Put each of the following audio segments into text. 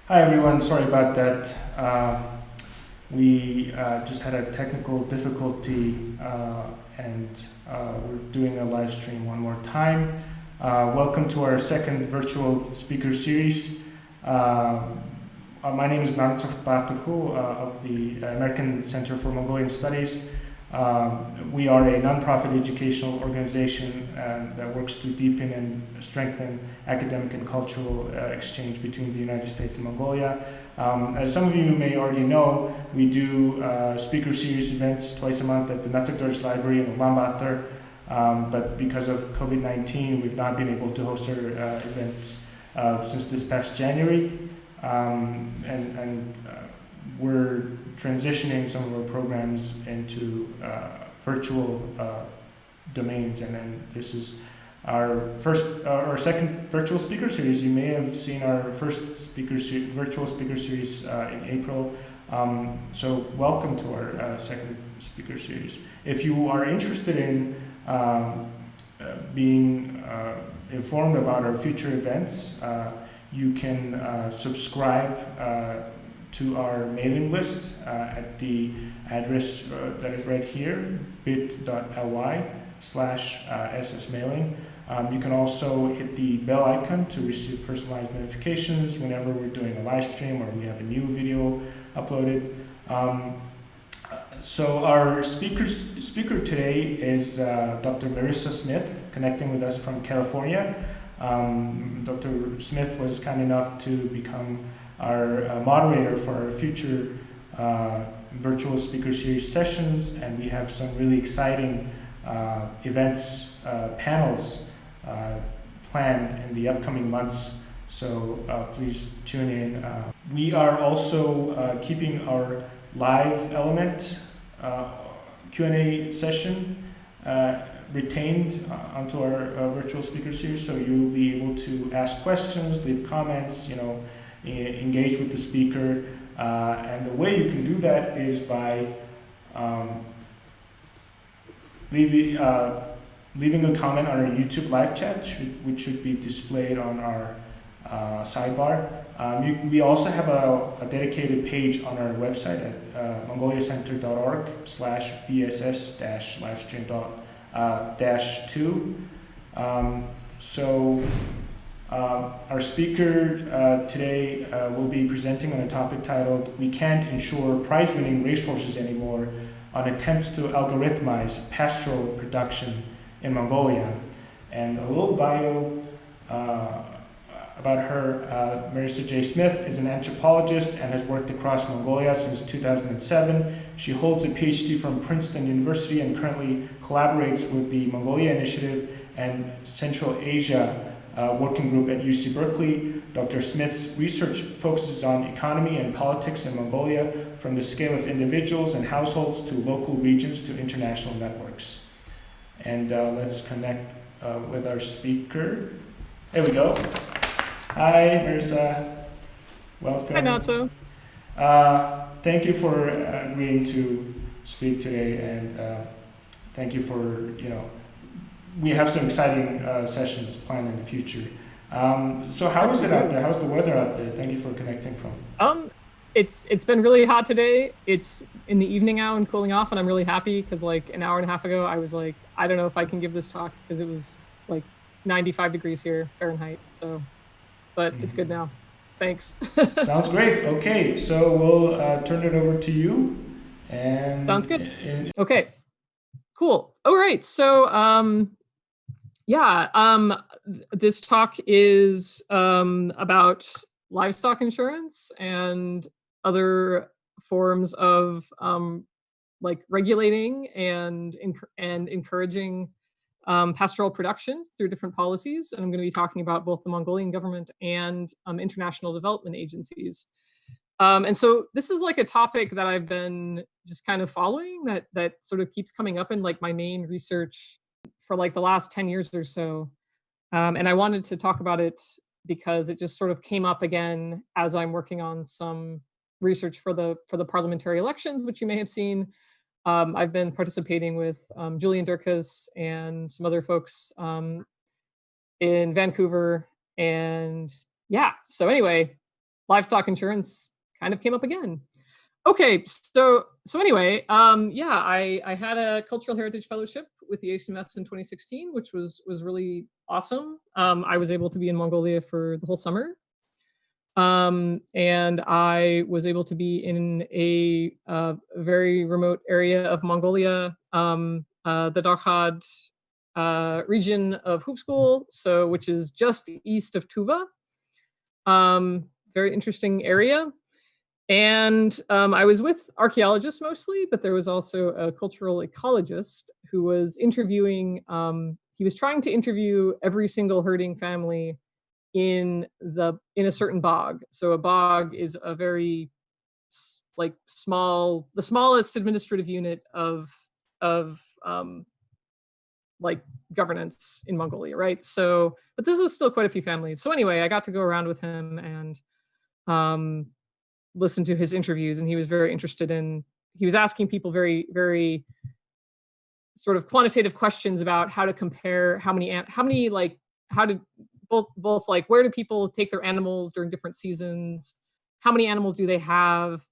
Hi everyone, sorry about that. We just had a technical difficulty and we're doing a live stream one more time. Welcome to our second virtual speaker series. My name is Untitled of the American Center for Mongolian Studies. We are a nonprofit educational organization that works to deepen and strengthen academic and cultural exchange between the United States and Mongolia. As some of you may already know, we do speaker series events twice a month at the daatgal library in Ulaanbaatar, but because of COVID-19, we've not been able to host our events since this past January. We're transitioning some of our programs into virtual domains, and then this is our second virtual speaker series. You may have seen our first virtual speaker series in April. So welcome to our second speaker series. If you are interested in being informed about our future events, you can subscribe to our mailing list at the address that is right here, bit.ly/ssmailing. You can also hit the bell icon to receive personalized notifications whenever we're doing a live stream or we have a new video uploaded. So our speaker today is Dr. Marissa Smith, connecting with us from California. Dr. Smith was kind enough to become our moderator for our future virtual speaker series sessions, and we have some really exciting events, panels planned in the upcoming months, so please tune in. We are also keeping our live element Q&A session retained onto our virtual speaker series, so you'll be able to ask questions, leave comments, engage with the speaker, and the way you can do that is by leaving a comment on our YouTube live chat, which should be displayed on our sidebar. We also have a dedicated page on our website at mongoliacenter.org/bss-livestream-2. Our speaker today will be presenting on a topic titled "We Can't Insure Prize-Winning Racehorses Anymore" on attempts to algorithmize pastoral production in Mongolia. And a little bio about her. Marissa J. Smith is an anthropologist and has worked across Mongolia since 2007. She holds a PhD from Princeton University and currently collaborates with the Mongolia Initiative and Central Asia working group at UC Berkeley. Dr. Smith's research focuses on economy and politics in Mongolia, from the scale of individuals and households to local regions to international networks. And let's connect with our speaker. There we go. Hi, Marissa. Welcome. Hi, Natso. Thank you for agreeing to speak today, and thank you for, we have some exciting sessions planned in the future. So how is it out there? How's the weather out there? Thank you for connecting from. It's been really hot today. It's in the evening now and cooling off, and I'm really happy because like an hour and a half ago I was like, I don't know if I can give this talk because it was like 95 degrees here Fahrenheit. So, but it's good now. Thanks. Sounds great. Okay, so we'll turn it over to you. And sounds good. Okay, cool. All right. So this talk is about livestock insurance and other forms of like regulating and encouraging pastoral production through different policies. And I'm going to be talking about both the Mongolian government and international development agencies. And so this is like a topic that I've been just kind of following that sort of keeps coming up in like my main research for like the last 10 years or so. And I wanted to talk about it because it just sort of came up again as I'm working on some research for the parliamentary elections, which you may have seen. I've been participating with Julian Durkas and some other folks in Vancouver. And yeah, so anyway, livestock insurance kind of came up again. Okay, so anyway, yeah, I had a cultural heritage fellowship with the ACMS in 2016, which was really awesome. I was able to be in Mongolia for the whole summer. And I was able to be in a very remote area of Mongolia, the daatgal region of Hoopskool, which is just east of Tuva. Very interesting area. And I was with archaeologists mostly, but there was also a cultural ecologist who was interviewing, he was trying to interview every single herding family in a certain bog. So a bog is a very like the smallest administrative unit of like governance in Mongolia, right? So, but this was still quite a few families. So anyway, I got to go around with him and listen to his interviews, and he was very interested in, he was asking people very, very sort of quantitative questions about how to compare how many like, how to both like, where do people take their animals during different seasons? How many animals do they have?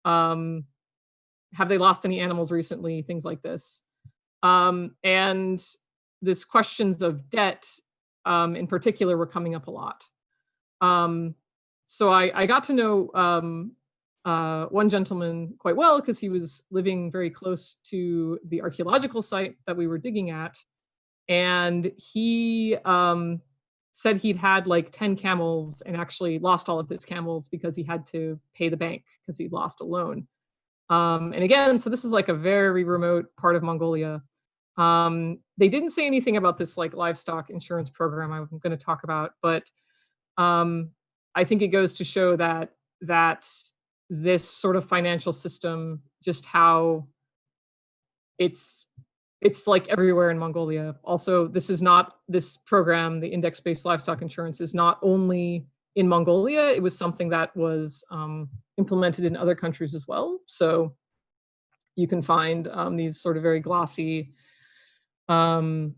Have they lost any animals recently? Things like this. And this questions of debt in particular were coming up a lot. So I got to know one gentleman quite well because he was living very close to the archaeological site that we were digging at. And he said he'd had like 10 camels and actually lost all of his camels because he had to pay the bank because he'd lost a loan. And again, so this is like a very remote part of Mongolia. They didn't say anything about this like livestock insurance program I'm going to talk about, but I think it goes to show that this sort of financial system, just how it's like everywhere in Mongolia. Also, this program, the index-based livestock insurance, is not only in Mongolia. It was something that was implemented in other countries as well. So you can find these sort of very glossy, PDFs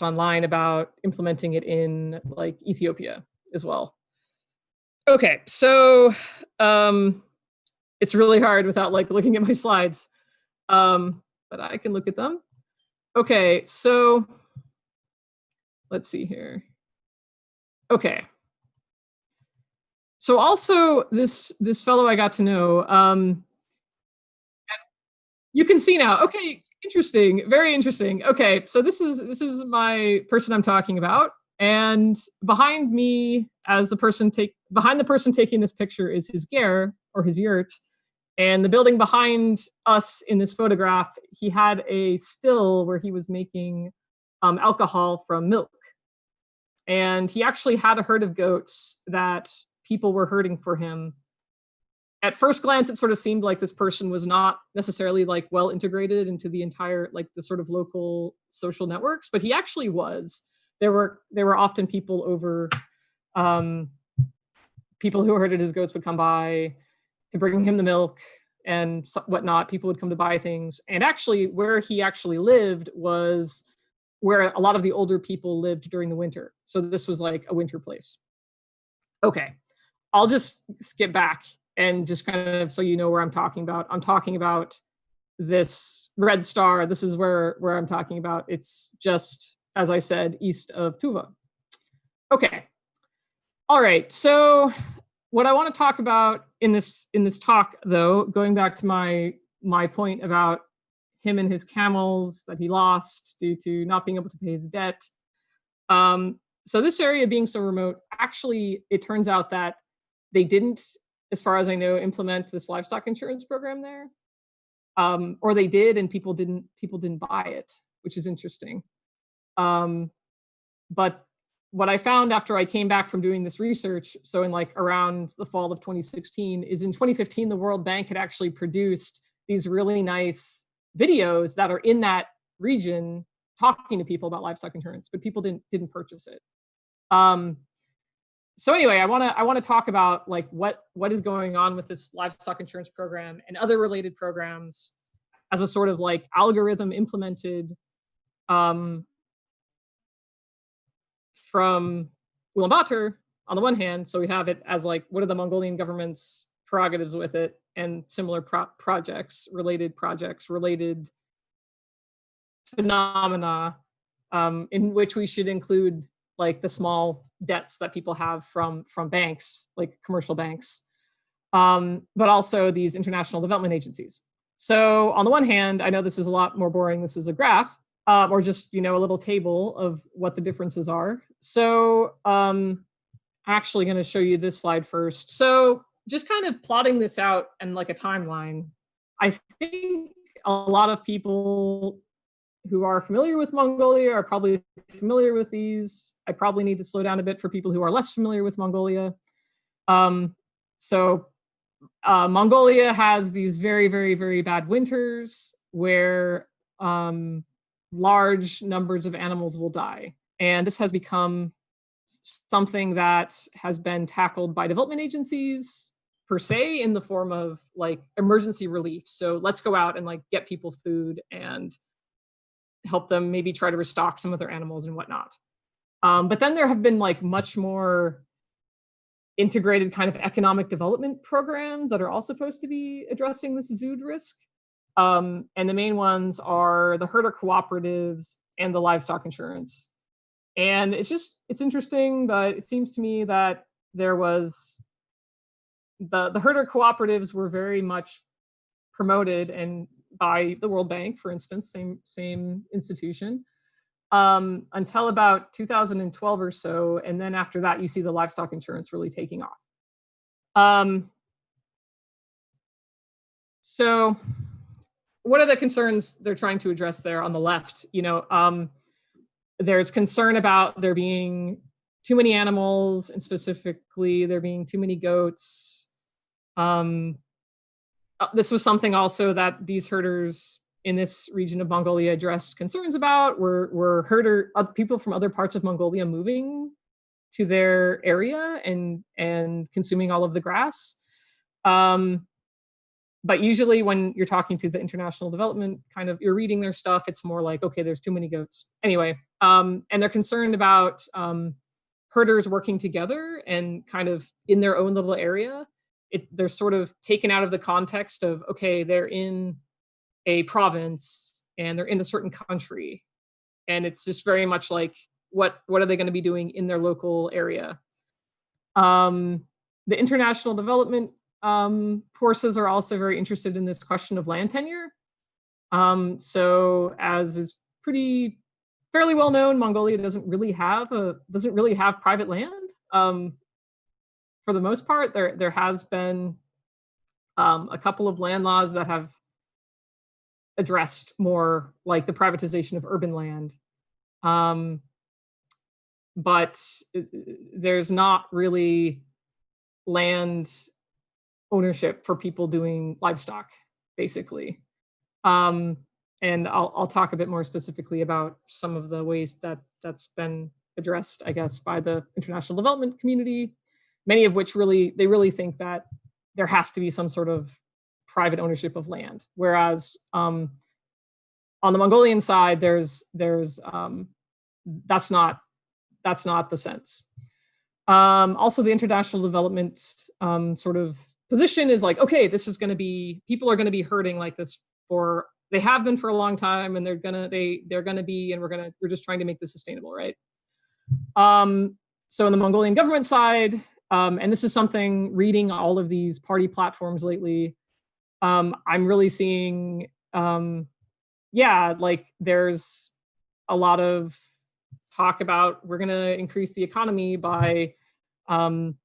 online about implementing it in like Ethiopia as well. Okay, so it's really hard without like looking at my slides. But I can look at them. Okay, so let's see here. Okay. So also this fellow I got to know, you can see now. Okay, interesting, very interesting. Okay, so this is my person I'm talking about, and behind me, behind the person taking this picture is his ger, or his yurt. And the building behind us in this photograph, he had a still where he was making alcohol from milk. And he actually had a herd of goats that people were herding for him. At first glance, it sort of seemed like this person was not necessarily like well integrated into the entire, like the sort of local social networks, but he actually was. There were often people over, people who herded his goats would come by to bring him the milk and whatnot. People would come to buy things. And actually where he actually lived was where a lot of the older people lived during the winter. So this was like a winter place. Okay, I'll just skip back and just kind of, so you know where I'm talking about. I'm talking about this red star. This is where I'm talking about. It's just, as I said, east of Tuva. Okay, all right, so what I want to talk about in this talk, though, going back to my point about him and his camels that he lost due to not being able to pay his debt. So this area being so remote, actually, it turns out that they didn't, as far as I know, implement this livestock insurance program there, or they did, and people didn't buy it, which is interesting. But what I found after I came back from doing this research, so in like around the fall of 2016, is in 2015, the World Bank had actually produced these really nice videos that are in that region talking to people about livestock insurance, but people didn't purchase it. So anyway, I want to talk about like what is going on with this livestock insurance program and other related programs as a sort of like algorithm implemented from Ulaanbaatar on the one hand, so we have it as like, what are the Mongolian government's prerogatives with it, and similar projects, related phenomena, in which we should include like the small debts that people have from banks, like commercial banks, but also these international development agencies. So on the one hand, I know this is a lot more boring. This is a graph, or just, a little table of what the differences are. So I'm actually going to show you this slide first. So just kind of plotting this out and like a timeline, I think a lot of people who are familiar with Mongolia are probably familiar with these. I probably need to slow down a bit for people who are less familiar with Mongolia. Mongolia has these very, very, very bad winters where large numbers of animals will die. And this has become something that has been tackled by development agencies per se in the form of like emergency relief. So let's go out and like get people food and help them maybe try to restock some of their animals and whatnot. But then there have been like much more integrated kind of economic development programs that are all supposed to be addressing this zood risk. And the main ones are the herder cooperatives and the livestock insurance. And it's interesting, but it seems to me that there was the herder cooperatives were very much promoted and by the World Bank, for instance, same institution, until about 2012 or so. And then after that, you see the livestock insurance really taking off. So what are the concerns they're trying to address there on the left? There's concern about there being too many animals, and specifically there being too many goats. This was something also that these herders in this region of Mongolia addressed concerns about. Were people from other parts of Mongolia moving to their area and consuming all of the grass? But usually when you're talking to the international development, kind of, you're reading their stuff, it's more like, okay, there's too many goats. Anyway, and they're concerned about herders working together and kind of in their own little area. They're sort of taken out of the context of, okay, they're in a province and they're in a certain country. And it's just very much like, what are they going to be doing in their local area? The international development forces are also very interested in this question of land tenure. So as is fairly well known, Mongolia doesn't really have private land. For the most part, there has been a couple of land laws that have addressed more like the privatization of urban land. But there's not really land ownership for people doing livestock, basically. And I'll talk a bit more specifically about some of the ways that's been addressed, I guess, by the international development community, many of which they really think that there has to be some sort of private ownership of land. Whereas on the Mongolian side, that's not the sense. Also, the international development sort of position is like, okay, people are going to be herding like this they have been for a long time, and they're gonna be, and we're just trying to make this sustainable, right? So on the Mongolian government side, and this is something, reading all of these party platforms lately, I'm really seeing, like there's a lot of talk about we're going to increase the economy by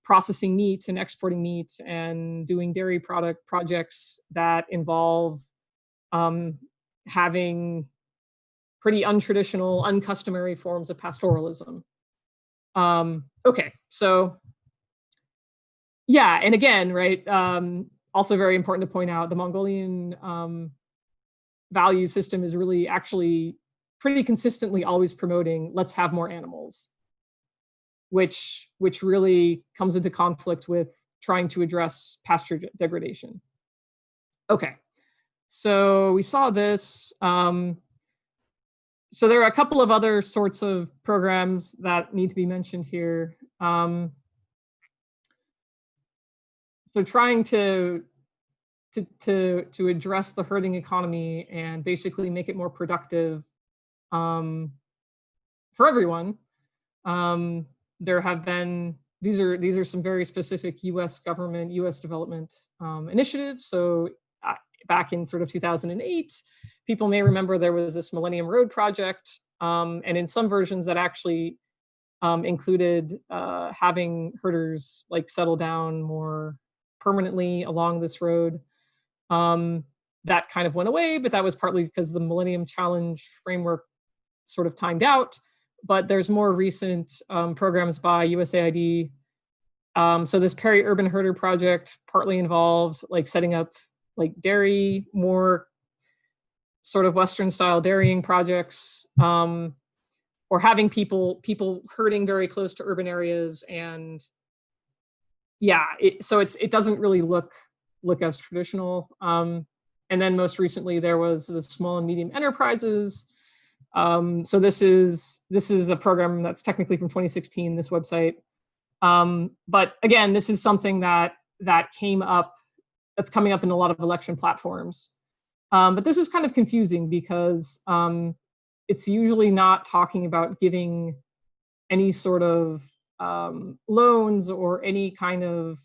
processing meat and exporting meat and doing dairy projects that involve having pretty untraditional, uncustomary forms of pastoralism. Okay, so yeah, and again, right, also very important to point out, the Mongolian value system is really actually pretty consistently always promoting, let's have more animals, which really comes into conflict with trying to address pasture degradation. Okay, so we saw this. So there are a couple of other sorts of programs that need to be mentioned here. so trying to address the herding economy and basically make it more productive for everyone. There have been, these are some very specific US government, US development initiatives. So back in sort of 2008, people may remember there was this Millennium Road project. And in some versions that actually included having herders like settle down more permanently along this road. That kind of went away, but that was partly because the Millennium Challenge framework sort of timed out. But there's more recent programs by USAID. So this peri-urban herder project partly involved like setting up like dairy, more sort of Western style dairying projects, or having people herding very close to urban areas. And yeah, so it doesn't really look as traditional. And then most recently there was the small and medium enterprises. So this is a program that's technically from 2016, this website. But again, this is something that came up, that's coming up in a lot of election platforms. But this is kind of confusing because it's usually not talking about giving any sort of loans or any kind of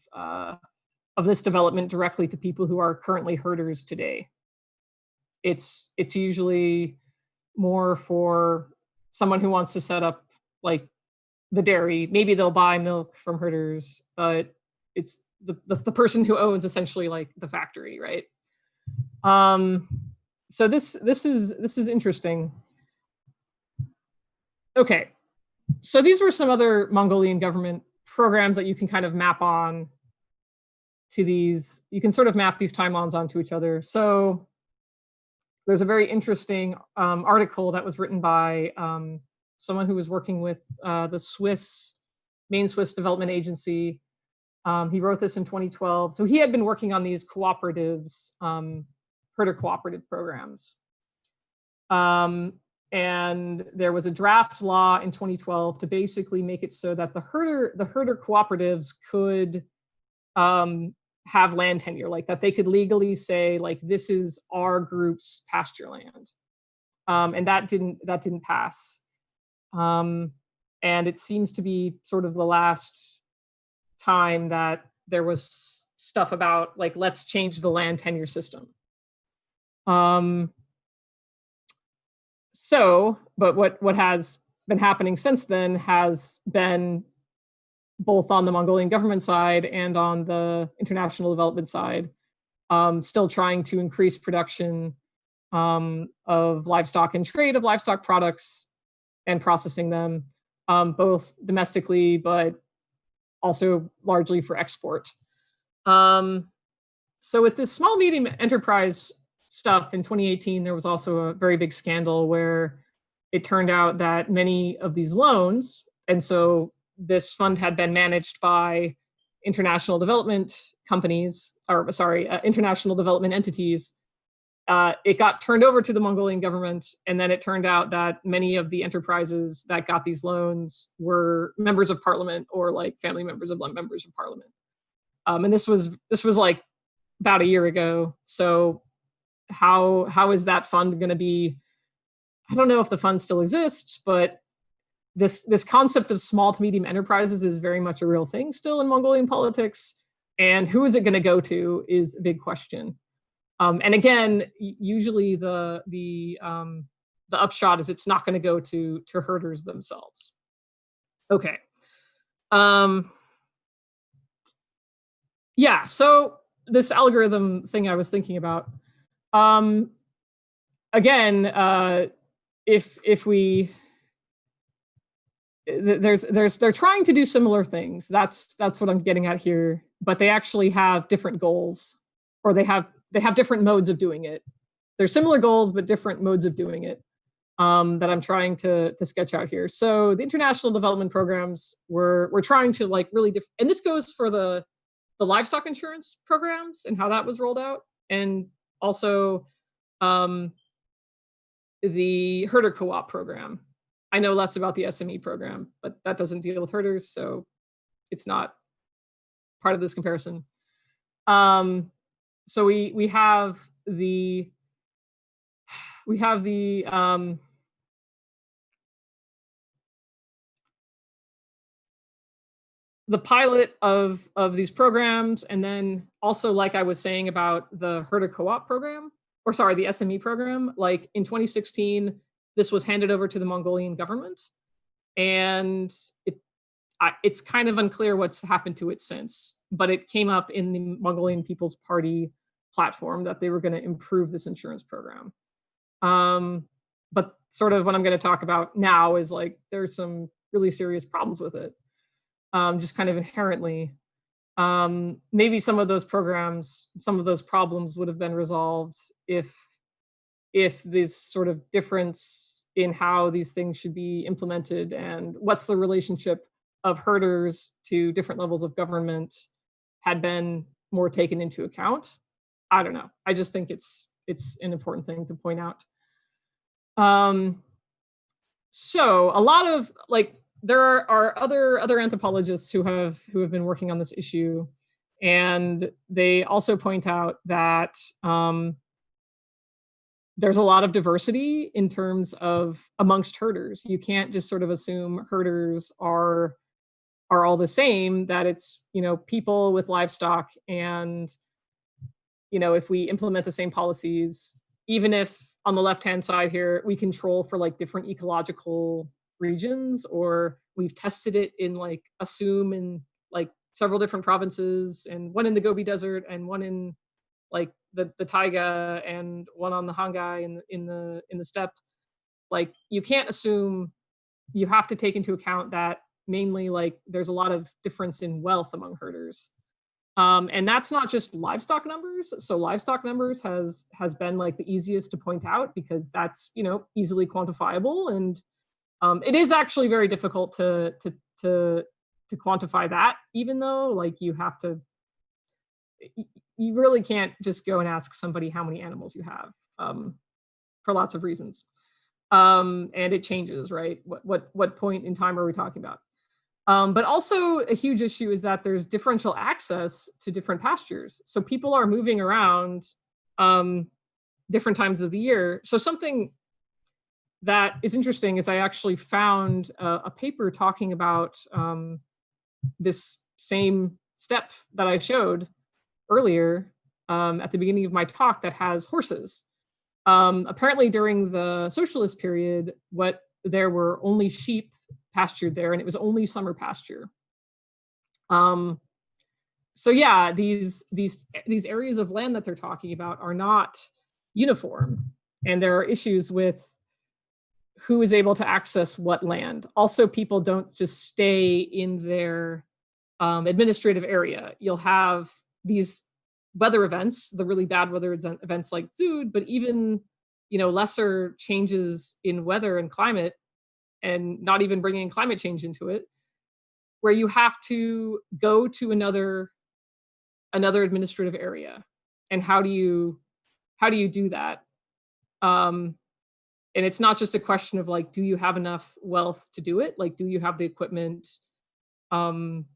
this development directly to people who are currently herders today. It's usually more for someone who wants to set up like the dairy. Maybe they'll buy milk from herders, but it's the person who owns essentially like the factory, right? So this is interesting. Okay, so these were some other Mongolian government programs that you can kind of map on to these. You can sort of map these timelines onto each other. So there's a very interesting article that was written by someone who was working with the main Swiss development agency. He wrote this in 2012. So he had been working on these cooperatives, herder cooperative programs. And there was a draft law in 2012 to basically make it so that the herder cooperatives could have land tenure, like that they could legally say, like, this is our group's pasture land. And that didn't pass. And it seems to be sort of the last time that there was stuff about like, let's change the land tenure system. But what has been happening since then has been both on the Mongolian government side and on the international development side, still trying to increase production of livestock and trade of livestock products and processing them, both domestically, but also largely for export. So with this small medium enterprise stuff in 2018, there was also a very big scandal where it turned out that many of these loans, and so this fund had been managed by international development companies, or sorry, international development entities. It got turned over to the Mongolian government, and then it turned out that many of the enterprises that got these loans were members of parliament or like family members of members of parliament. And this was like about a year ago. So how is that fund going to be? I don't know if the fund still exists, but this concept of small to medium enterprises is very much a real thing still in Mongolian politics. And who is it going to go to is a big question. And again, usually the upshot is it's not going to go to herders themselves. Okay. Yeah, so this algorithm thing I was thinking about. Again, if we they're trying to do similar things. That's what I'm getting at here. But they actually have different goals, or they have different modes of doing it. They're similar goals, but different modes of doing it that I'm trying to sketch out here. So the international development programs we're trying to like really and this goes for the livestock insurance programs and how that was rolled out, and also the herder co-op program. I know less about the SME program, but that doesn't deal with herders, so it's not part of this comparison. So we have the pilot of these programs, and then also, like I was saying about the herder co-op program, or sorry, the SME program, like in 2016, this was handed over to the Mongolian government, and it's kind of unclear what's happened to it since, but it came up in the Mongolian People's Party platform that they were going to improve this insurance program. But sort of what I'm going to talk about now is like there's some really serious problems with it. Just kind of inherently. Maybe some of those programs, some of those problems would have been resolved if this sort of difference in how these things should be implemented and what's the relationship of herders to different levels of government had been more taken into account. I don't know. I just think it's an important thing to point out. So a lot of like there are other anthropologists who have been working on this issue, and they also point out that there's a lot of diversity in terms of amongst herders. You can't just sort of assume herders are all the same, that it's, people with livestock, and, if we implement the same policies, even if on the left-hand side here, we control for like different ecological regions, or we've tested it in like Assume in like several different provinces, and one in the Gobi Desert and one in like the taiga and one on the Hangai in the steppe. Like you can't assume, you have to take into account that mainly like there's a lot of difference in wealth among herders. And that's not just livestock numbers. So livestock numbers has been like the easiest to point out because that's, easily quantifiable. And it is actually very difficult to quantify that, even though like you really can't just go and ask somebody how many animals you have, for lots of reasons. And it changes, right? What point in time are we talking about? But also a huge issue is that there's differential access to different pastures. So people are moving around different times of the year. So something that is interesting is I actually found a paper talking about this same step that I showed earlier at the beginning of my talk that has horses. Apparently during the socialist period, there were only sheep pastured there, and it was only summer pasture. So yeah, these areas of land that they're talking about are not uniform, and there are issues with who is able to access what land. Also, people don't just stay in their administrative area. You'll have these weather events, the really bad weather events like Zood, but even lesser changes in weather and climate, and not even bringing climate change into it, where you have to go to another administrative area. And how do you do that? And it's not just a question of like, do you have enough wealth to do it? Like, do you have the equipment, and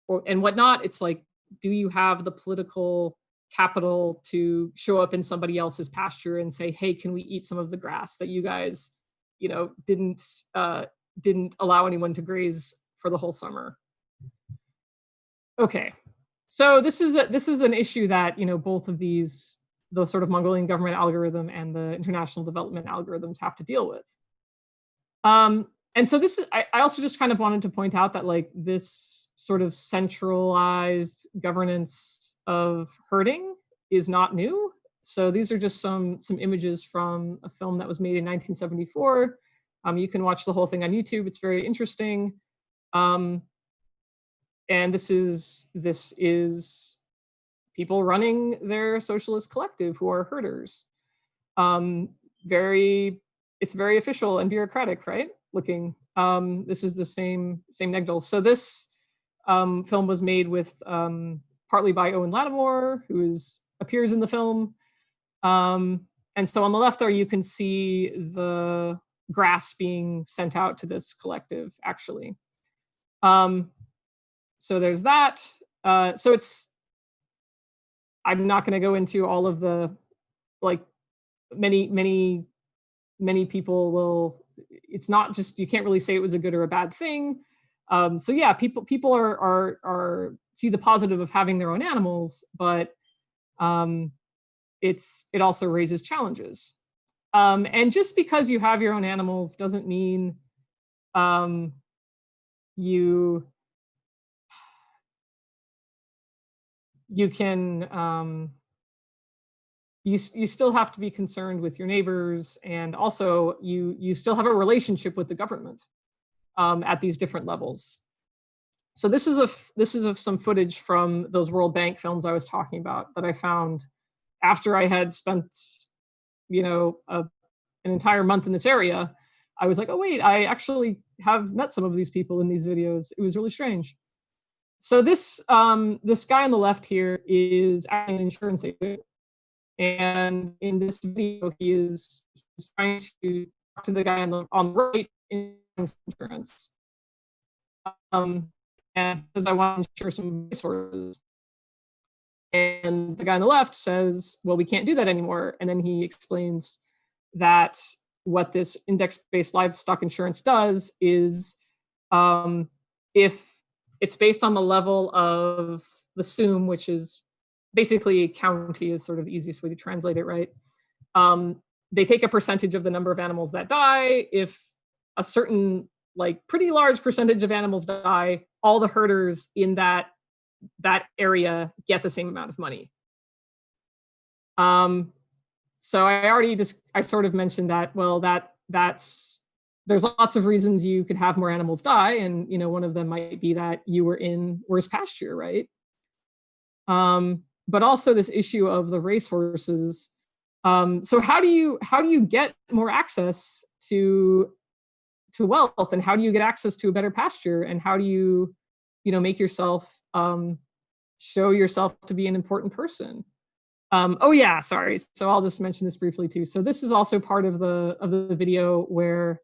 whatnot? It's like, do you have the political capital to show up in somebody else's pasture and say, hey, can we eat some of the grass that you guys, didn't allow anyone to graze for the whole summer? Okay, so this is an issue that both of these, the sort of Mongolian government algorithm and the international development algorithms, have to deal with. And so this is, I also just kind of wanted to point out that like this sort of centralized governance of herding is not new. So these are just some images from a film that was made in 1974. You can watch the whole thing on YouTube. It's very interesting. And this is people running their socialist collective who are herders. It's very official and bureaucratic, right? Looking. This is the same Negdal. So this film was made with partly by Owen Lattimore, who appears in the film. And so on the left there, you can see the grass being sent out to this collective, actually. So there's that. So it's I'm not going to go into all of the, like, many people will, it's not just, you can't really say it was a good or a bad thing. So yeah, people are see the positive of having their own animals, but it also raises challenges. And just because you have your own animals doesn't mean you can you still have to be concerned with your neighbors, and also you still have a relationship with the government at these different levels. So this is some footage from those World Bank films I was talking about that I found after I had spent, an entire month in this area. I was like, oh wait, I actually have met some of these people in these videos. It was really strange. So this guy on the left here is actually an insurance agent, and in this video, he's trying to talk to the guy on the right in insurance. And says, I want to share some resources. And the guy on the left says, well, we can't do that anymore. And then he explains that what this index-based livestock insurance does is, if it's based on the level of the SUM, which is basically county is sort of the easiest way to translate it, right? They take a percentage of the number of animals that die. If a certain, like, pretty large percentage of animals die, all the herders in that area get the same amount of money. So I sort of mentioned that, well, there's lots of reasons you could have more animals die, and one of them might be that you were in worse pasture, right? But also this issue of the racehorses. So how do you get more access to wealth, and how do you get access to a better pasture, and how do you make yourself show yourself to be an important person? Oh yeah, sorry. So I'll just mention this briefly too. So this is also part of the video where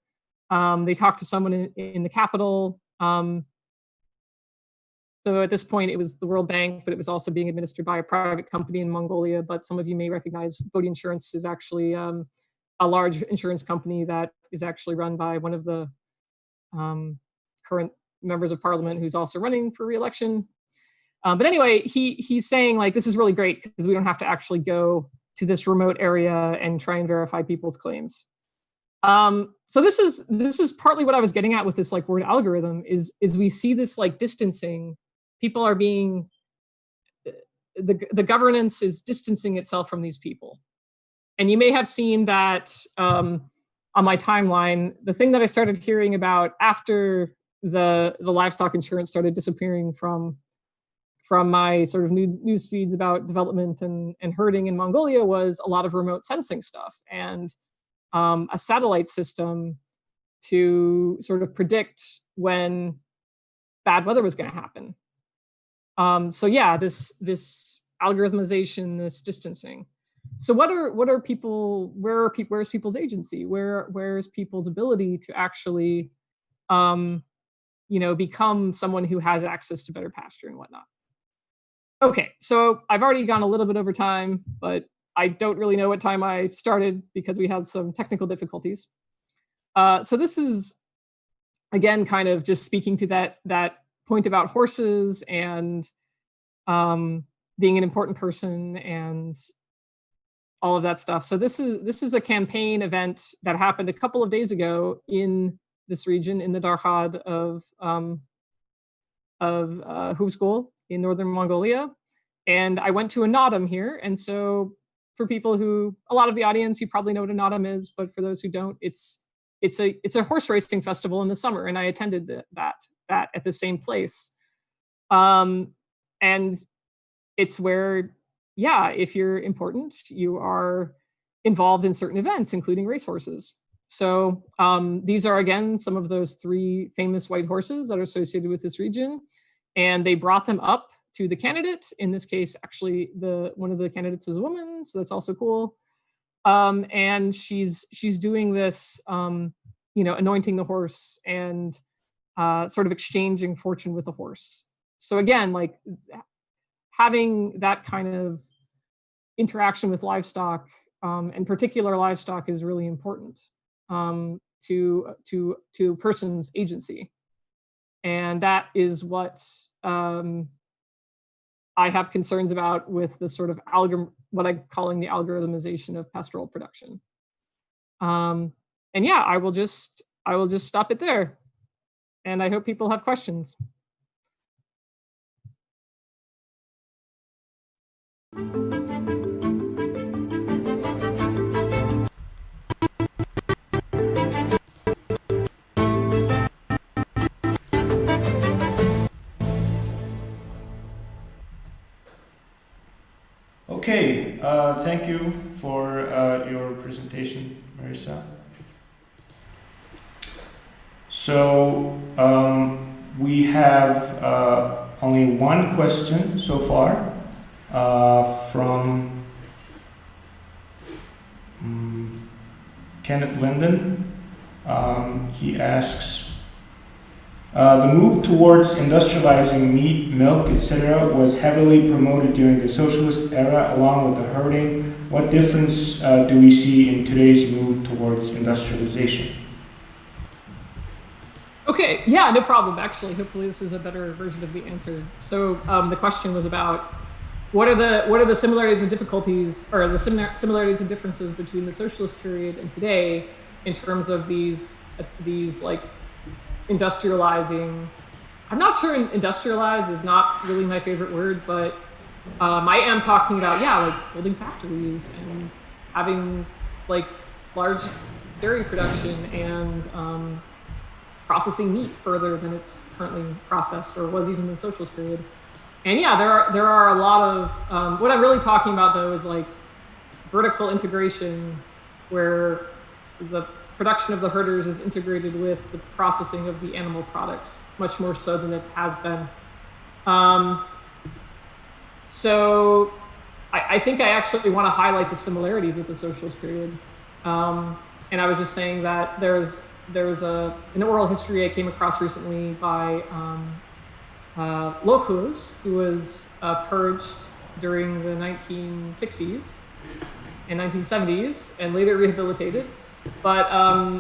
they talk to someone in the Capitol. So at this point, it was the World Bank, but it was also being administered by a private company in Mongolia. But some of you may recognize Bodhi Insurance is actually a large insurance company that is actually run by one of the current members of parliament who's also running for re-election. But anyway, he's saying, like, this is really great because we don't have to actually go to this remote area and try and verify people's claims. So this is partly what I was getting at with this, like, word algorithm is we see this, like, distancing. People are being, the governance is distancing itself from these people. And you may have seen that on my timeline, the thing that I started hearing about after the livestock insurance started disappearing from my sort of news feeds about development and herding in Mongolia was a lot of remote sensing stuff and a satellite system to sort of predict when bad weather was going to happen. So yeah, this algorithmization, this distancing. So where's people's agency? Where's people's ability to actually, become someone who has access to better pasture and whatnot? Okay, so I've already gone a little bit over time, but I don't really know what time I started because we had some technical difficulties. So this is, again, kind of just speaking to that point about horses and being an important person and all of that stuff. So this is a campaign event that happened a couple of days ago in this region, in the Darhad of Huvsgol in northern Mongolia. And I went to a Nodam here. And so for people who, a lot of the audience, you probably know what a Nodam is, but for those who don't, it's a horse racing festival in the summer. And I attended that at the same place. And it's where, yeah, if you're important, you are involved in certain events, including racehorses. So these are, again, some of those 3 famous white horses that are associated with this region. And they brought them up to the candidate. In this case, actually, one of the candidates is a woman, so that's also cool. And she's doing this, anointing the horse and sort of exchanging fortune with the horse. So again, like, having that kind of interaction with livestock, and particular livestock, is really important to a person's agency. And that is what I have concerns about with the sort of what I'm calling the algorithmization of pastoral production. And yeah, I will just stop it there. And I hope people have questions. Okay, thank you for your presentation, Marissa. So we have only one question so far from Kenneth Linden. He asks, the move towards industrializing meat, milk, etc. was heavily promoted during the socialist era along with the herding. What difference do we see in today's move towards industrialization? Okay, yeah, no problem. Actually, hopefully this is a better version of the answer. So the question was about what are the similarities and difficulties, or the similarities and differences between the socialist period and today in terms of these like industrializing. I'm not sure industrialize is not really my favorite word, but I am talking about, like building factories and having like large dairy production and processing meat further than it's currently processed or was even in the socialist period. And yeah, there are a lot of, what I'm really talking about though is like vertical integration, where the production of the herders is integrated with the processing of the animal products, much more so than it has been. So I think I actually want to highlight the similarities with the socialist period. And I was just saying that there's an oral history I came across recently by Locus, who was purged during the 1960s and 1970s and later rehabilitated. But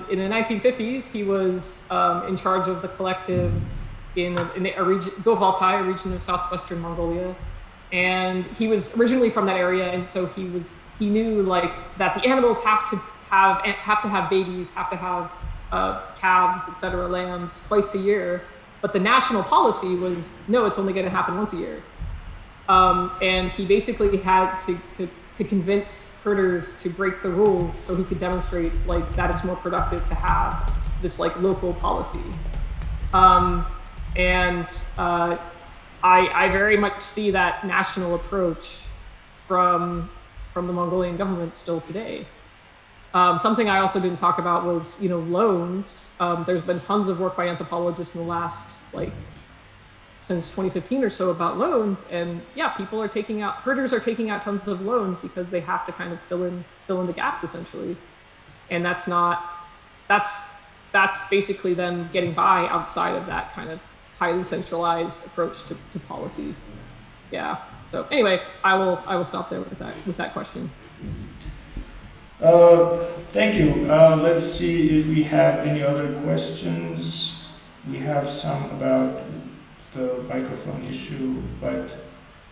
in the 1950s, he was in charge of the collectives in a region, Ulaanbaatar, a region of southwestern Mongolia. And he was originally from that area, and so he knew like that the animals have to have babies, have to have calves, etc., lambs twice a year. But the national policy was, no, it's only going to happen once a year. And he basically had to convince herders to break the rules so he could demonstrate like that it's more productive to have this like local policy. I very much see that national approach from the Mongolian government still today. Something I also didn't talk about was, loans. There's been tons of work by anthropologists in the last, since 2015 or so about loans. And yeah, herders are taking out tons of loans because they have to kind of fill in the gaps essentially. And that's basically them getting by outside of that kind of highly centralized approach to policy. Yeah. So anyway, I will stop there with that question. Thank you. Let's see if we have any other questions. We have some about the microphone issue, but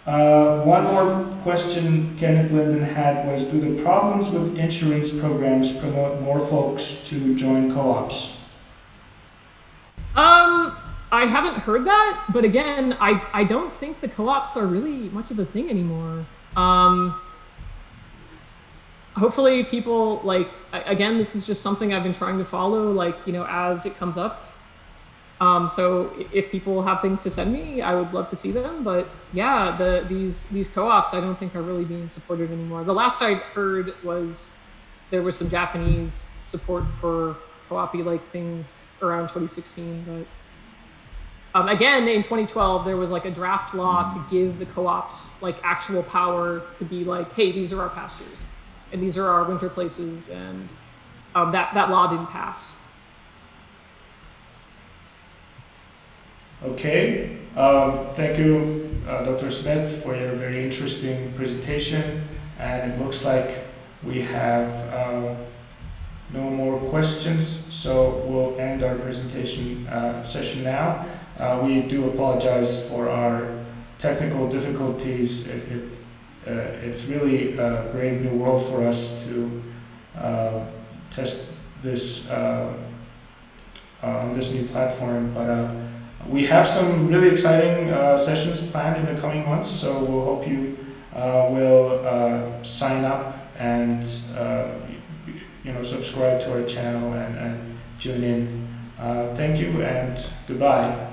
one more question Kenneth Linden had was, do the problems with insurance programs promote more folks to join co-ops? I haven't heard that, but again, I don't think the co-ops are really much of a thing anymore. Hopefully people again, this is just something I've been trying to follow, as it comes up. So if people have things to send me, I would love to see them. But yeah, these co-ops I don't think are really being supported anymore. The last I heard was there was some Japanese support for co-op-y things around 2016. But again, in 2012, there was a draft law to give the co-ops actual power to be hey, these are our pastures and these are our winter places, and that law didn't pass. Okay, thank you, Dr. Smith, for your very interesting presentation. And it looks like we have no more questions, so we'll end our presentation session now. We do apologize for our technical difficulties. It's really a brave new world for us to test this on this new platform, but we have some really exciting sessions planned in the coming months, so we'll hope you will sign up and subscribe to our channel and tune in. Thank you and goodbye.